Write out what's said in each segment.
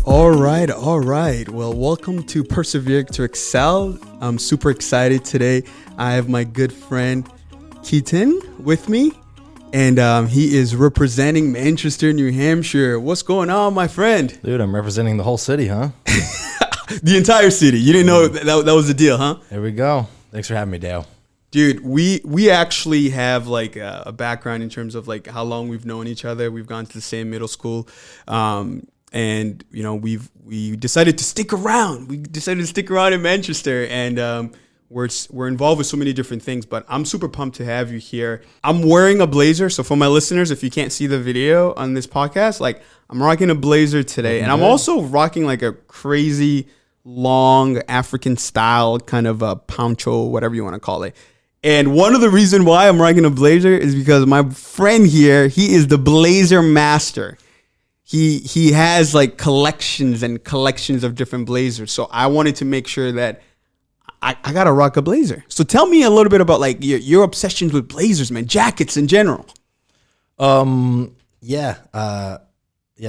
All right. Well, welcome to Persevere to Excel. I'm super excited today. I have my good friend Keating with me, and he is representing Manchester, New Hampshire. What's going on, my friend? Dude, I'm representing the whole city, huh? The entire city. You didn't know that was the deal, huh? There we go. Thanks for having me, Dale. Dude, we actually have like a background in terms of like how long we've known each other. We've gone to the same middle school. And you know, we decided to stick around. We decided to stick around in Manchester, and we're involved with so many different things. But I'm super pumped to have you here. I'm wearing a blazer, so for my listeners, if you can't see the video on this podcast, like I'm rocking a blazer today, and I'm also rocking like a crazy long African style kind of a poncho, whatever you want to call it. And one of the reasons why I'm rocking a blazer is because my friend here, he is the blazer master. He has like collections and collections of different blazers. So I wanted to make sure that I got to rock a blazer. So tell me a little bit about like your obsessions with blazers, man, jackets in general. Yeah.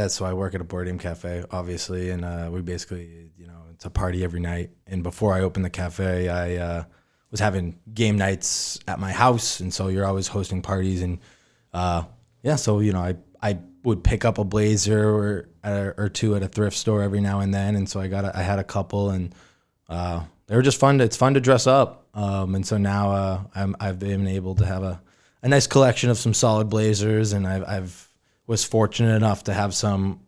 So I work at a board game cafe, obviously. And we basically, it's a party every night. And before I opened the cafe, I was having game nights at my house. And so you're always hosting parties. And I would pick up a blazer or two at a thrift store every now and then, and so I had a couple, and they were just fun. It's fun to dress up, and so now I've been able to have a nice collection of some solid blazers, and I've was fortunate enough to have some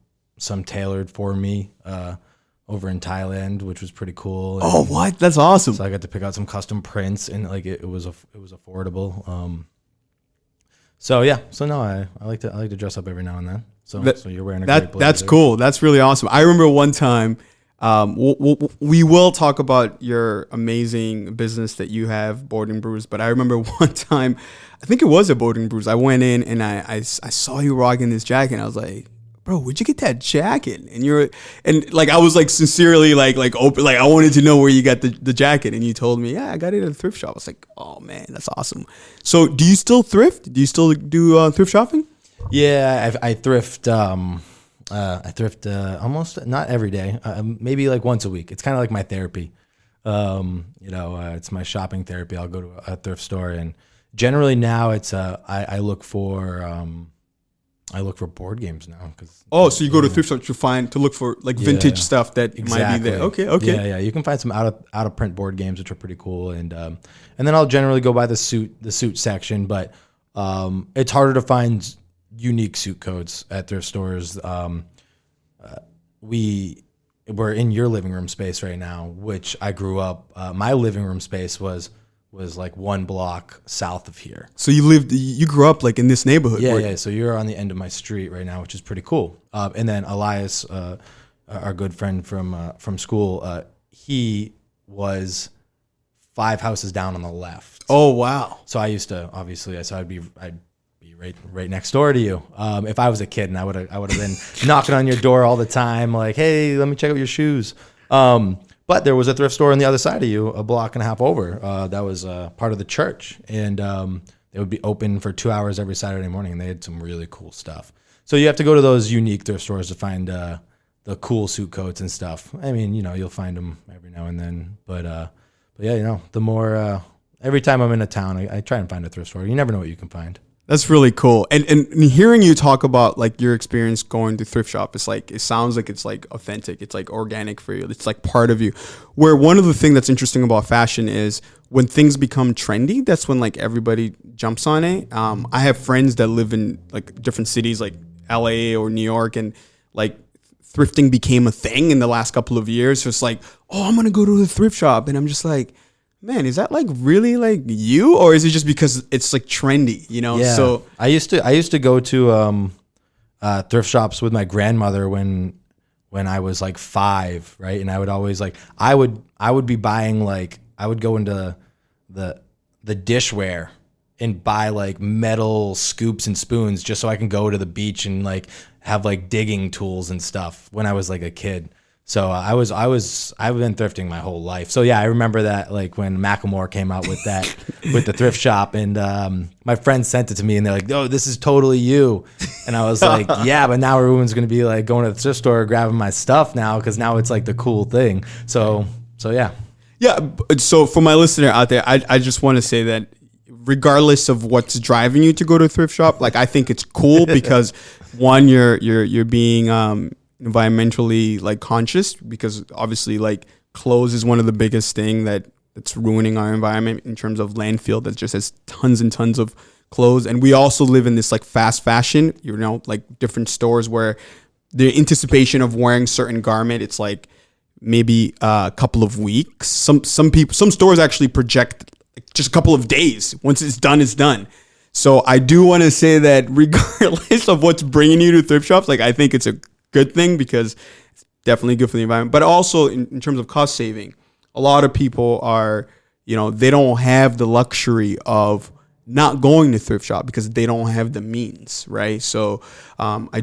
tailored for me over in Thailand, which was pretty cool. Oh, what? That's awesome! So I got to pick out some custom prints, and like it was affordable. So no, I like to dress up every now and then. So you're wearing a great blazer. That's cool. That's really awesome. I remember one time, we will talk about your amazing business that you have, Boards and Brews. But I remember one time, I think it was at Boards and Brews. I went in and I saw you rocking this jacket, and I was like, bro, where'd you get that jacket? And like I was like sincerely like open, like I wanted to know where you got the jacket, and you told me, yeah, I got it at a thrift shop. I was like, oh man, that's awesome. So do you still thrift? Do you still do thrift shopping? Yeah, I thrift. I thrift almost not every day, maybe like once a week. It's kind of like my therapy. It's my shopping therapy. I'll go to a thrift store, and generally now it's I look for board games now. So you go to thrift stores to look for like vintage stuff that might be there. Okay. Yeah. You can find some out of print board games, which are pretty cool. And then I'll generally go by the suit section, but it's harder to find unique suit codes at thrift stores. We're in your living room space right now, which I grew up. My living room space was like one block south of here. So you grew up like in this neighborhood? Yeah. So you're on the end of my street right now, which is pretty cool. And then Elias, our good friend from school, he was 5 houses down on the left. Oh, wow. So I used to, obviously, I'd be right next door to you. If I was a kid, and I would have been knocking on your door all the time, like, hey, let me check out your shoes. But there was a thrift store on the other side of you, a block and a half over. That was part of the church, and they would be open for 2 hours every Saturday morning, and they had some really cool stuff. So you have to go to those unique thrift stores to find the cool suit coats and stuff. I mean, you'll find them every now and then, but yeah, the more every time I'm in a town, I try and find a thrift store. You never know what you can find. That's really cool. And hearing you talk about like your experience going to thrift shop, it's like, it sounds like it's like authentic. It's like organic for you. It's like part of you. Where one of the things that's interesting about fashion is when things become trendy, that's when like everybody jumps on it. I have friends that live in like different cities like LA or New York, and like thrifting became a thing in the last couple of years. So it's like, oh, I'm going to go to the thrift shop. And I'm just like, man, is that like really like you, or is it just because it's like trendy, Yeah. So I used to go to thrift shops with my grandmother when I was like 5, right? And I would always like I would be buying, like, I would go into the dishware and buy like metal scoops and spoons just so I can go to the beach and like have like digging tools and stuff when I was like a kid. So I've been thrifting my whole life. So yeah, I remember that like when Macklemore came out with that with the thrift shop, and my friends sent it to me, and they're like, "Oh, this is totally you." And I was like, "Yeah, but now everyone's gonna be like going to the thrift store grabbing my stuff now because now it's like the cool thing." So yeah. Yeah. So for my listener out there, I just want to say that regardless of what's driving you to go to a thrift shop, like I think it's cool because one, you're being environmentally like conscious, because obviously like clothes is one of the biggest thing that's ruining our environment in terms of landfill that just has tons and tons of clothes. And we also live in this like fast fashion, like different stores where the anticipation of wearing certain garment, it's like maybe a couple of weeks. Some stores actually project just a couple of days. Once it's done, it's done. So I do want to say that regardless of what's bringing you to thrift shops, like I think it's a good thing because it's definitely good for the environment. But also in terms of cost saving, a lot of people are, they don't have the luxury of not going to thrift shop because they don't have the means, right? So I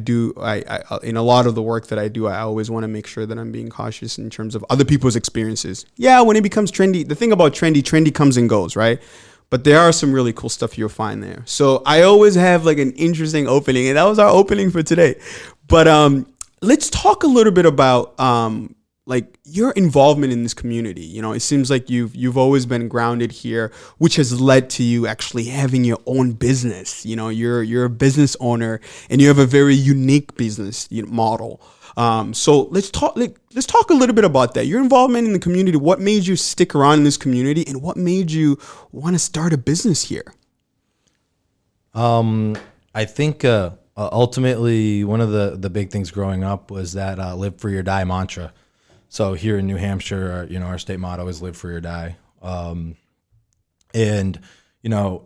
in a lot of the work that I do, I always want to make sure that I'm being cautious in terms of other people's experiences. Yeah, when it becomes trendy, the thing about trendy comes and goes, right? But there are some really cool stuff you'll find there. So I always have like an interesting opening, and that was our opening for today. But let's talk a little bit about like your involvement in this community. It seems like you've always been grounded here, which has led to you actually having your own business. You're a business owner, and you have a very unique business model. So let's talk a little bit about that. Your involvement in the community. What made you stick around in this community, and what made you want to start a business here? I think ultimately one of the big things growing up was that "live free or die" mantra. So here in New Hampshire, our state motto is "live free or die," and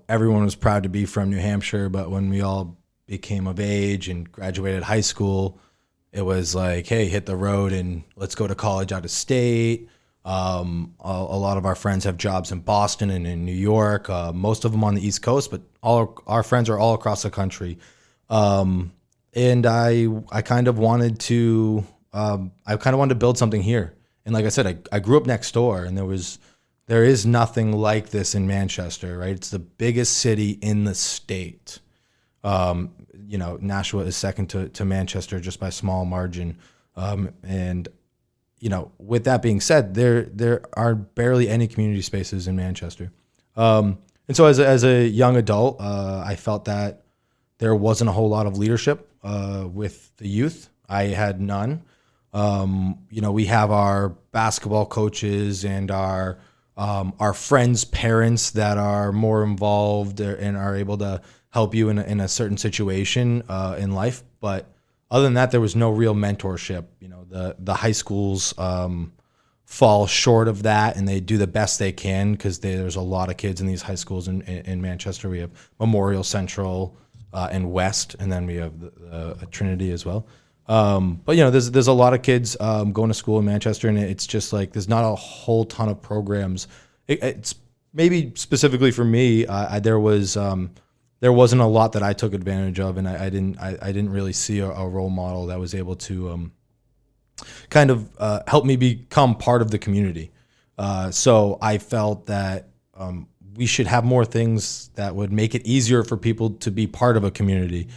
everyone was proud to be from New Hampshire. But when we all became of age and graduated high school, it was like, hey, hit the road and let's go to college out of state. A lot of our friends have jobs in Boston and in New York, most of them on the East Coast, but all our friends are all across the country. And I kind of wanted to build something here. And like I said, I grew up next door, and there is nothing like this in Manchester, right? It's the biggest city in the state. Nashua is second to Manchester just by a small margin. And with that being said, there are barely any community spaces in Manchester. And so as a young adult, I felt that there wasn't a whole lot of leadership with the youth. I had none. We have our basketball coaches and our friends' parents that are more involved and are able to help you in a certain situation in life. But other than that, there was no real mentorship. The high schools fall short of that, and they do the best they can because there's a lot of kids in these high schools in Manchester. We have Memorial Central and West, and then we have the Trinity as well. But there's a lot of kids going to school in Manchester, and it's just like there's not a whole ton of programs. It's maybe specifically for me, there wasn't a lot that I took advantage of, and I didn't really see a role model that was able to kind of help me become part of the community. So I felt that we should have more things that would make it easier for people to be part of a community.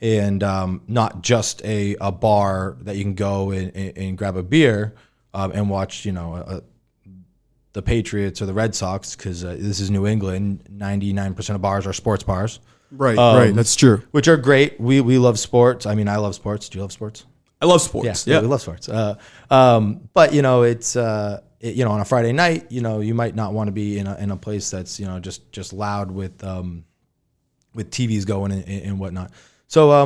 And not just a bar that you can go and grab a beer and watch, the Patriots or the Red Sox, because this is New England. 99% of bars are sports bars. Right, right. That's true. Which are great. We love sports. I mean, I love sports. Do you love sports? I love sports. Yeah, we love sports. But it's on a Friday night, you might not want to be in a place that's just loud with TVs going and whatnot. So I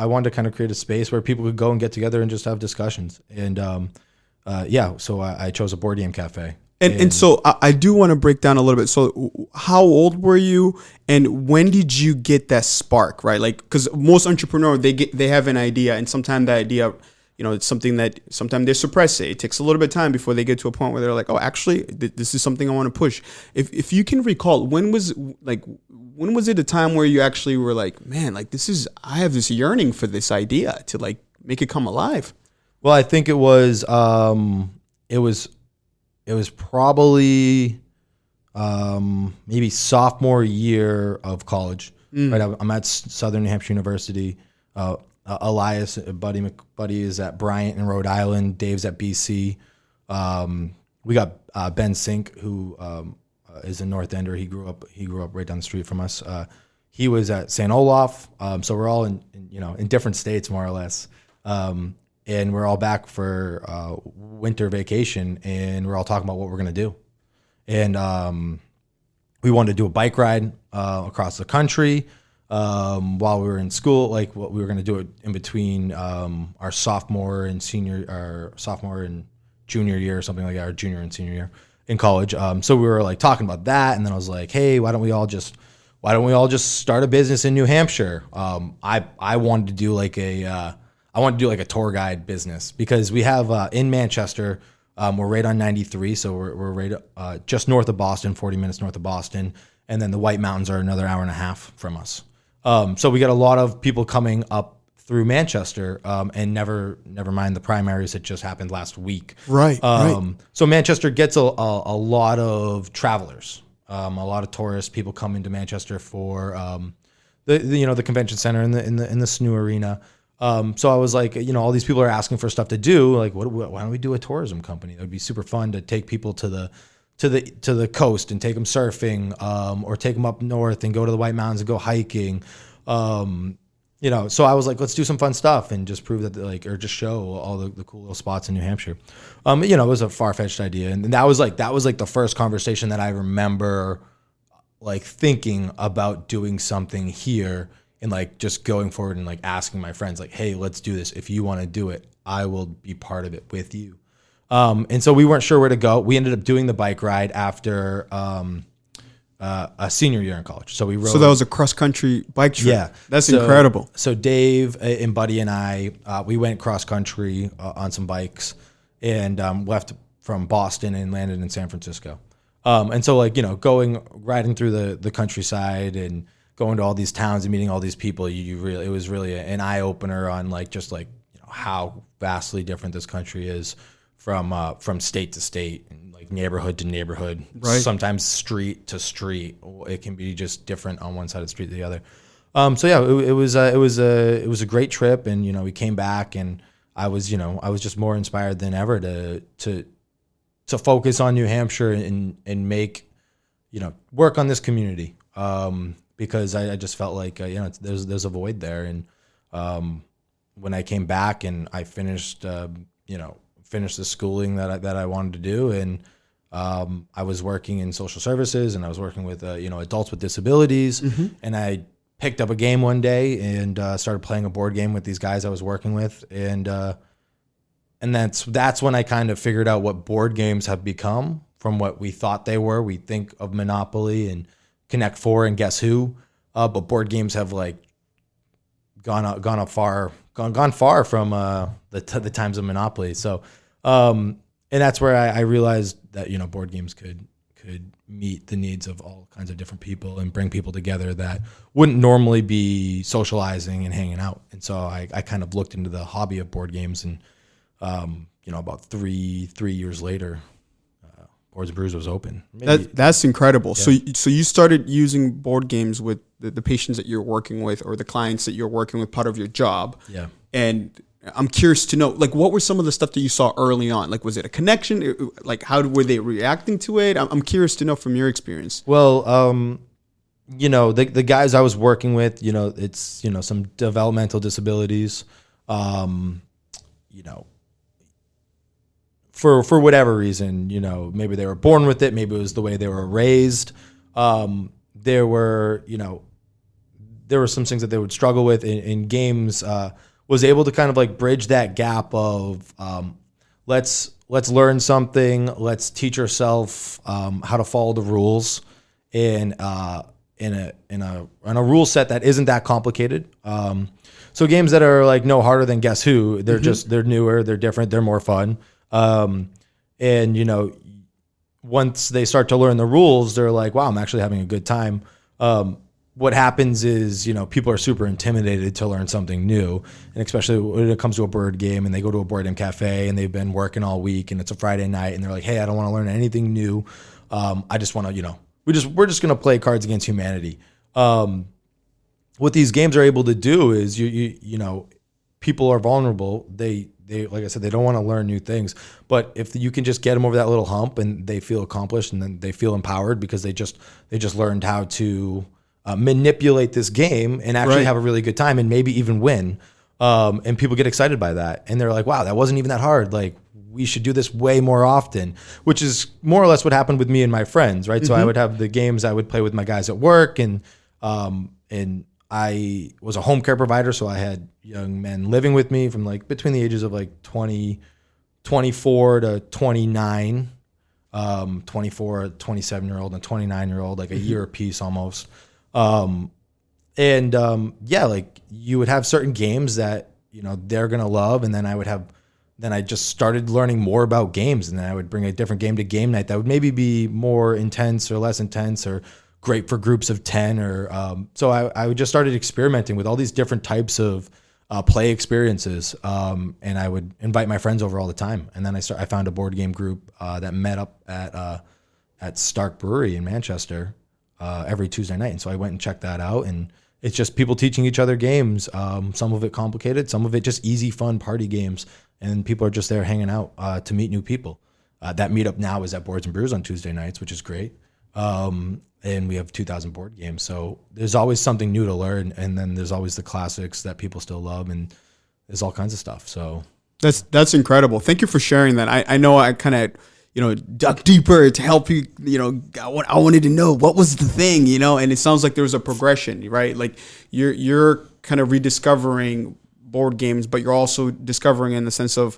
wanted to kind of create a space where people could go and get together and just have discussions. And so I chose a board game cafe. And so I do want to break down a little bit. So how old were you, and when did you get that spark, right? Like, because most entrepreneurs, they have an idea, and sometimes that idea, it's something that sometimes they suppress it. It takes a little bit of time before they get to a point where they're like, oh, actually, this is something I want to push. If you can recall, when was it a time where you actually were like, man, like I have this yearning for this idea to like make it come alive? Well, I think it was probably maybe sophomore year of college. Right, I'm at Southern New Hampshire University. Elias, buddy is at Bryant in Rhode Island. Dave's at BC. We got Ben Sink, who is a North Ender. He grew up right down the street from us. He was at St. Olaf. So we're all in different states, more or less. And we're all back for winter vacation, and we're all talking about what we're gonna do. And we wanted to do a bike ride across the country while we were in school. Like, what we were going to do it in between our sophomore and junior year or something like that, or junior and senior year in college. So we were like talking about that, and then I was like, hey, why don't we all just start a business in New Hampshire? I wanted to do like a tour guide business, because we have in Manchester. We're right on 93, so we're right just north of Boston, 40 minutes north of Boston, and then the White Mountains are another hour and a half from us. So we get a lot of people coming up through Manchester, and never mind the primaries that just happened last week. Right. So Manchester gets a lot of travelers, a lot of tourists. People come into Manchester for the convention center in the SNU arena. So I was like, all these people are asking for stuff to do. Like, why don't we do a tourism company? That would be super fun to take people to the coast and take them surfing, or take them up north and go to the White Mountains and go hiking. So I was like, let's do some fun stuff and just prove that, or just show all the cool little spots in New Hampshire. It was a far-fetched idea. And that was like the first conversation that I remember, like, thinking about doing something here. And like just going forward and like asking my friends, like, hey, let's do this. If you want to do it, I will be part of it with you. And so we weren't sure where to go. We ended up doing the bike ride after a senior year in college. So we rode. So that was a cross country bike trip. Yeah, that's incredible. So Dave and Buddy and I, we went cross country on some bikes, and left from Boston and landed in San Francisco. And so riding through the countryside and going to all these towns and meeting all these people, it was really an eye opener on how vastly different this country is from state to state, and like neighborhood to neighborhood, right. Sometimes street to street. It can be just different on one side of the street to the other. It was a great trip, and we came back, and I was just more inspired than ever to focus on New Hampshire and make work on this community. Because I just felt like there's a void there, and when I came back and I finished the schooling that I wanted to do, and I was working in social services, and I was working with adults with disabilities, and I picked up a game one day and started playing a board game with these guys I was working with, and that's when I kind of figured out what board games have become from what we thought they were. We think of Monopoly and Connect Four and Guess Who, but board games have like gone far from the times of Monopoly. So, and that's where I realized that board games could meet the needs of all kinds of different people and bring people together that wouldn't normally be socializing and hanging out. And so I kind of looked into the hobby of board games, and about three years later, Boards and Brews was open. That's incredible. Yeah. So you started using board games with the patients that you're working with, or the clients that you're working with, part of your job. Yeah. And I'm curious to know, like, what were some of the stuff that you saw early on? Like, was it a connection? Like, how were they reacting to it? I'm curious to know from your experience. Well, the guys I was working with, it's some developmental disabilities, for whatever reason, maybe they were born with it, maybe it was the way they were raised. There were some things that they would struggle with in games. Was able to kind of like bridge that gap of let's learn something, let's teach ourselves how to follow the rules in a rule set that isn't that complicated. So games that are like no harder than Guess Who, they're newer, they're different, they're more fun. Once they start to learn the rules, they're like, wow, I'm actually having a good time. what happens is, people are super intimidated to learn something new. And especially when it comes to a board game and they go to a board game cafe and they've been working all week and it's a Friday night and they're like, hey, I don't want to learn anything new. I just want to, we're just going to play Cards Against Humanity. What these games are able to do is, people are vulnerable. They like I said, they don't want to learn new things. But if you can just get them over that little hump and they feel accomplished and then they feel empowered because they just learned how to manipulate this game and actually have a really good time and maybe even win. And people get excited by that. And they're like, wow, that wasn't even that hard. Like, we should do this way more often, which is more or less what happened with me and my friends, right? Mm-hmm. So I would have the games I would play with my guys at work, and I was a home care provider. So I had young men living with me from like between the ages of like 24 to 29, 24, 27-year-old and 29-year-old, like a year apiece almost. Like you would have certain games that, they're going to love. And then I just started learning more about games, and then I would bring a different game to game night that would maybe be more intense or less intense or great for groups of 10 or, so I would just started experimenting with all these different types of, play experiences. And I would invite my friends over all the time. And then I found a board game group, that met up at Stark Brewery in Manchester, every Tuesday night. And so I went and checked that out, and it's just people teaching each other games. Some of it complicated, some of it just easy, fun party games. And people are just there hanging out to meet new people. That meetup now is at Boards and Brews on Tuesday nights, which is great. And we have 2,000 board games. So there's always something new to learn. And then there's always the classics that people still love. And there's all kinds of stuff. So that's incredible. Thank you for sharing that. I know I kind of, dug deeper to help you. I wanted to know what was the thing, and it sounds like there was a progression, right? Like you're kind of rediscovering board games, but you're also discovering in the sense of,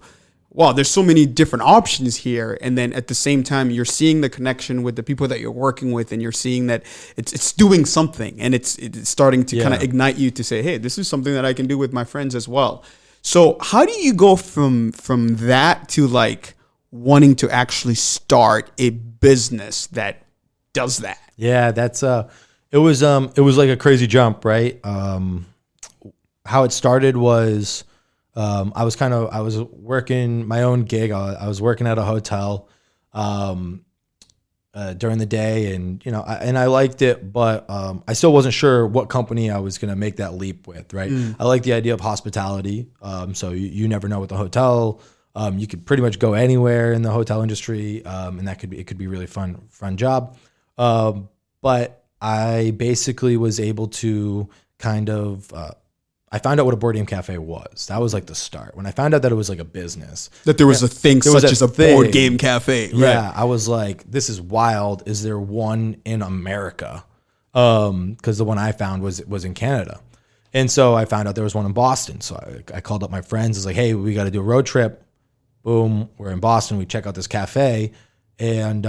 wow, there's so many different options here. And then at the same time, you're seeing the connection with the people that you're working with, and you're seeing that it's doing something, and it's starting to kind of ignite you to say, hey, this is something that I can do with my friends as well. So how do you go from that to like wanting to actually start a business that does that? Yeah, that's it was like a crazy jump, right? How it started was I was working my own gig. I was working at a hotel during the day, and I liked it, but I still wasn't sure what company I was going to make that leap with, right? I like the idea of hospitality. So you never know with the hotel. You could pretty much go anywhere in the hotel industry, and it could be a really fun job. But I basically was able to kind of I found out what a board game cafe was. That was like the start. When I found out that it was like a business. That there was a thing such as a board game cafe. Yeah, I was like, this is wild. Is there one in America? Because the one I found was in Canada. And so I found out there was one in Boston. So I called up my friends. I was like, hey, we got to do a road trip. Boom, we're in Boston. We check out this cafe. And,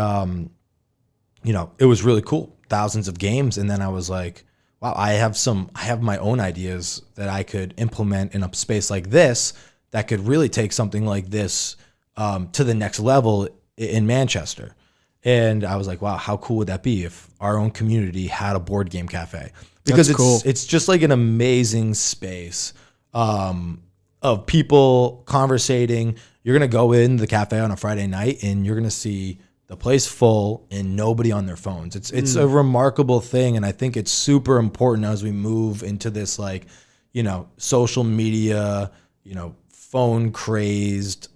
it was really cool. Thousands of games. And then I was like, wow, I have my own ideas that I could implement in a space like this that could really take something like this to the next level in Manchester. And I was like, wow, how cool would that be if our own community had a board game cafe? Because it's just like an amazing space of people conversating. You're going to go in the cafe on a Friday night and you're going to see the place full and nobody on their phones. It's a remarkable thing. And I think it's super important as we move into this, like, social media, phone crazed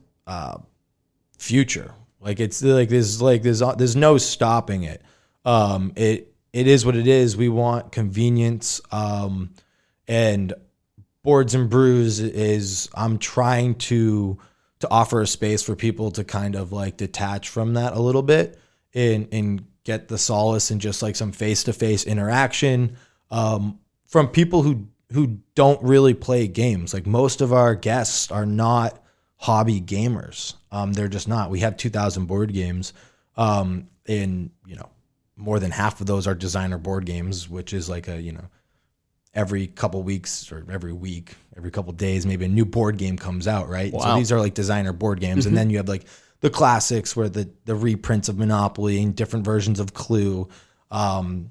future. Like there's no stopping it. It is what it is. We want convenience. And Boards and Brews is, I'm trying to offer a space for people to kind of like detach from that a little bit and get the solace in just like some face-to-face interaction from people who don't really play games. Like most of our guests are not hobby gamers. They're just not. We have 2,000 board games, and more than half of those are designer board games, which is like every couple weeks or every week, every couple days, maybe a new board game comes out, right? Wow. So these are like designer board games. Mm-hmm. And then you have like the classics where the reprints of Monopoly and different versions of Clue. And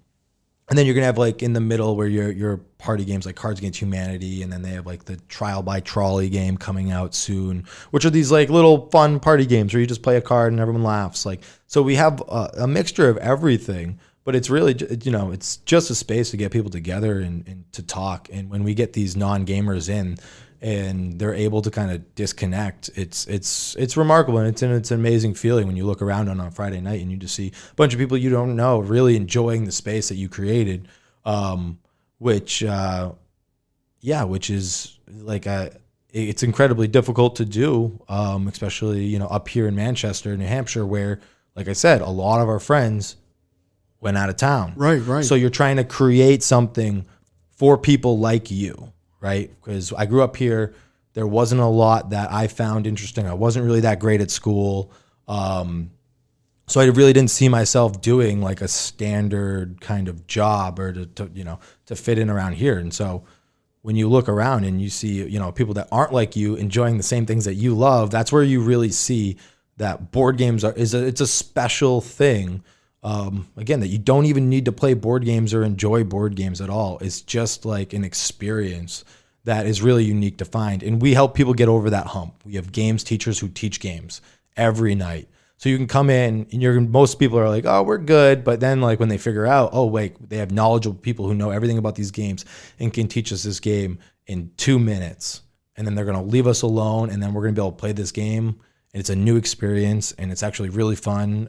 And then you're gonna have like in the middle where your party games like Cards Against Humanity, and then they have like the Trial by Trolley game coming out soon, which are these like little fun party games where you just play a card and everyone laughs. Like, so we have a mixture of everything, but it's really, it's just a space to get people together and to talk. And when we get these non-gamers in and they're able to kind of disconnect, it's remarkable, and it's an amazing feeling when you look around on a Friday night and you just see a bunch of people you don't know really enjoying the space that you created, which is like it's incredibly difficult to do, especially up here in Manchester, New Hampshire, where, like I said, a lot of our friends went out of town. Right. So you're trying to create something for people like you. Right? Because I grew up here. There wasn't a lot that I found interesting. I wasn't really that great at school. So I really didn't see myself doing like a standard kind of job or to fit in around here. And so when you look around and you see, people that aren't like you enjoying the same things that you love, that's where you really see that board games it's a special thing. Again, that you don't even need to play board games or enjoy board games at all. It's just like an experience that is really unique to find. And we help people get over that hump. We have games teachers who teach games every night. So you can come in and most people are like, oh, we're good. But then like when they figure out, oh, wait, they have knowledgeable people who know everything about these games and can teach us this game in 2 minutes. And then they're going to leave us alone. And then we're going to be able to play this game. And it's a new experience. And it's actually really fun.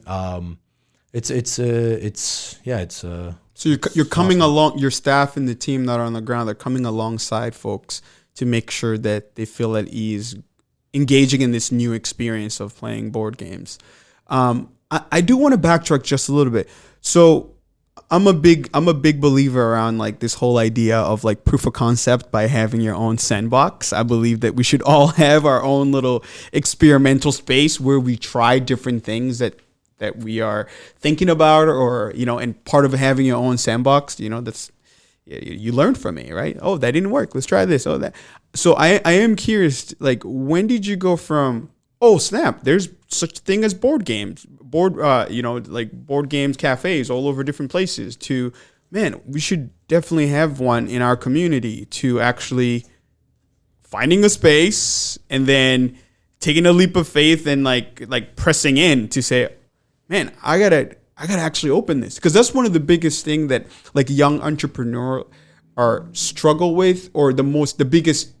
So you're coming along, your staff and the team that are on the ground, they're coming alongside folks to make sure that they feel at ease engaging in this new experience of playing board games. I do want to backtrack just a little bit. So I'm a big believer around like this whole idea of like proof of concept by having your own sandbox. I believe that we should all have our own little experimental space where we try different things that we are thinking about, or, and part of having your own sandbox, that's, you learn from it, right? Oh, that didn't work. Let's try this. Oh, that. So I am curious, like, when did you go from, oh, snap, there's such a thing as board games, like board games, cafes all over different places, to, man, we should definitely have one in our community, to actually finding a space and then taking a leap of faith and like pressing in to say, man, I gotta actually open this, because that's one of the biggest thing that like young entrepreneurs are struggle with, or the biggest,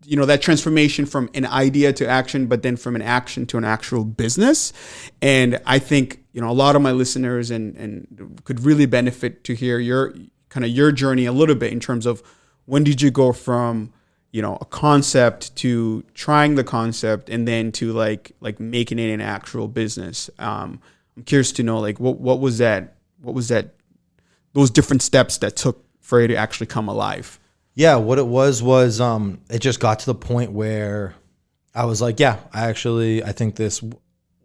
that transformation from an idea to action, but then from an action to an actual business. And I think a lot of my listeners and could really benefit to hear your journey a little bit in terms of when did you go from a concept to trying the concept and then to like making it an actual business. I'm curious to know, like, what was that, those different steps that took for it to actually come alive? Yeah, what it was it just got to the point where I was like, yeah, I think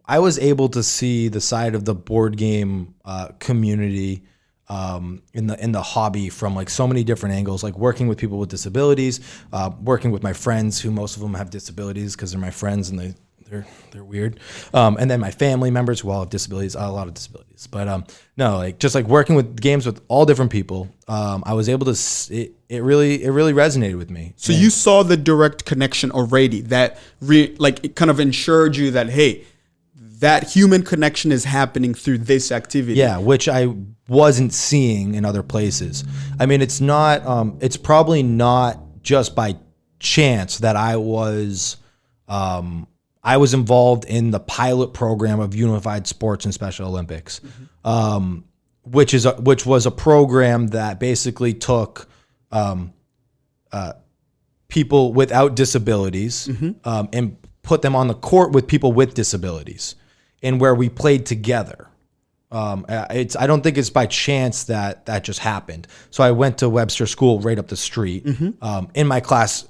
I was able to see the side of the board game community in the hobby from like so many different angles, like working with people with disabilities, working with my friends who most of them have disabilities because they're my friends and they're weird. And then my family members who all have disabilities, a lot of disabilities. But no, like just like working with games with all different people, I was able to. It really resonated with me. So you saw the direct connection already. That it kind of ensured you that, hey, that human connection is happening through this activity. Yeah, which I wasn't seeing in other places. I mean, it's not. It's probably not just by chance that I was involved in the pilot program of Unified Sports and Special Olympics, which was a program that basically took people without disabilities and put them on the court with people with disabilities, and where we played together. I don't think it's by chance that just happened. So I went to Webster School right up the street. In my class,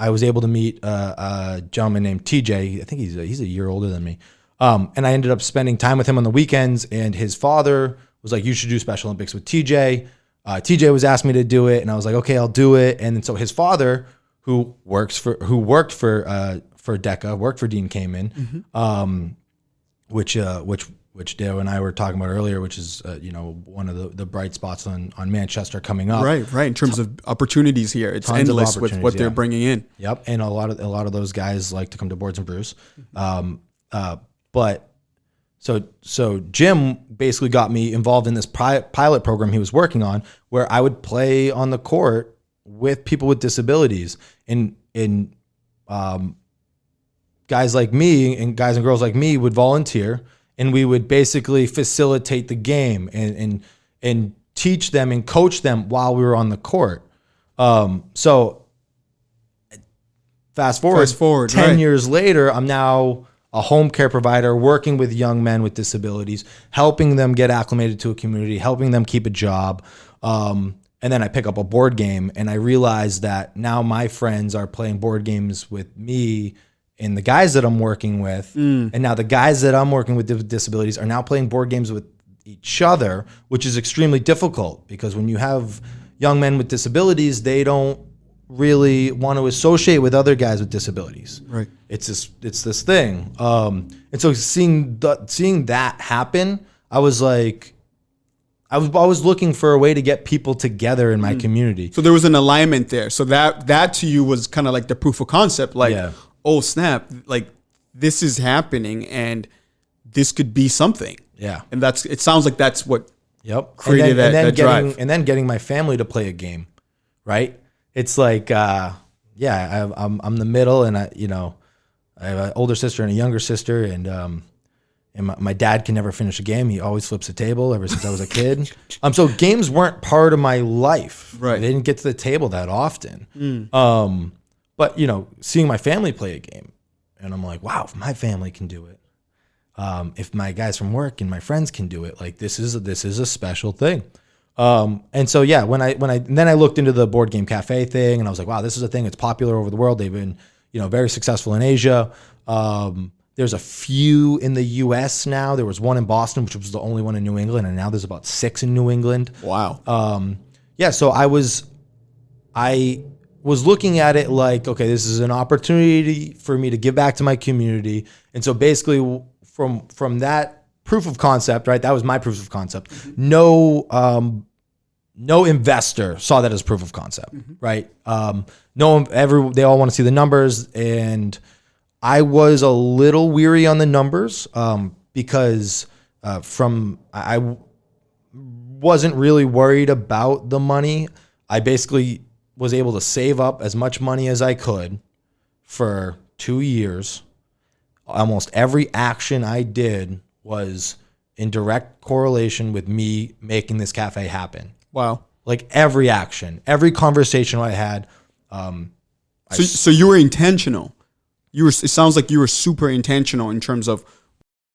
I was able to meet a gentleman named TJ. I think he's a year older than me. And I ended up spending time with him on the weekends. And his father was like, "You should do Special Olympics with TJ." TJ was asked me to do it, and I was like, "Okay, I'll do it." And then so his father, who worked for DECA, worked for Dean Kamen, which which Dale and I were talking about earlier, which is one of the bright spots on Manchester coming up. Right. In terms of opportunities here, it's endless with what they're bringing in. Yep, and a lot of those guys like to come to Boards and Brews. But so Jim basically got me involved in this pilot program he was working on, where I would play on the court with people with disabilities, and guys like me and guys and girls like me would volunteer, and we would basically facilitate the game and teach them and coach them while we were on the court. So fast forward 10 years later, I'm now a home care provider working with young men with disabilities, helping them get acclimated to a community, helping them keep a job. And then I pick up a board game, and I realize that now my friends are playing board games with me and the guys that I'm working with. And now the guys that I'm working with disabilities are now playing board games with each other, which is extremely difficult, because when you have young men with disabilities, they don't really want to associate with other guys with disabilities. Right. It's this thing. And so seeing that happen, I was like, I was looking for a way to get people together in my community. So there was an alignment there. So that to you was kind of like the proof of concept. Like, oh snap! Like, this is happening, and this could be something. Yeah. And it sounds like that's what created that drive. And then getting my family to play a game, right? It's like, I'm the middle, and I have an older sister and a younger sister, and my dad can never finish a game. He always flips a table ever since I was a kid. So games weren't part of my life. Right. They didn't get to the table that often. But seeing my family play a game, and I'm like, wow, if my family can do it, if my guys from work and my friends can do it, like this is a special thing. And so then I looked into the board game cafe thing, and I was like, wow, this is a thing. It's popular over the world. They've been very successful in Asia. There's a few in the U.S. now. There was one in Boston, which was the only one in New England, and now there's about 6 in New England. Wow. So I was looking at it like, okay, this is an opportunity for me to give back to my community. And so basically from that proof of concept, right? That was my proof of concept. No investor saw that as proof of concept, right? They all want to see the numbers, and I was a little weary on the numbers because I wasn't really worried about the money. I basically was able to save up as much money as I could for 2 years. Almost every action I did was in direct correlation with me making this cafe happen. Wow. Like every action, every conversation I had. So you were intentional. It sounds like you were super intentional in terms of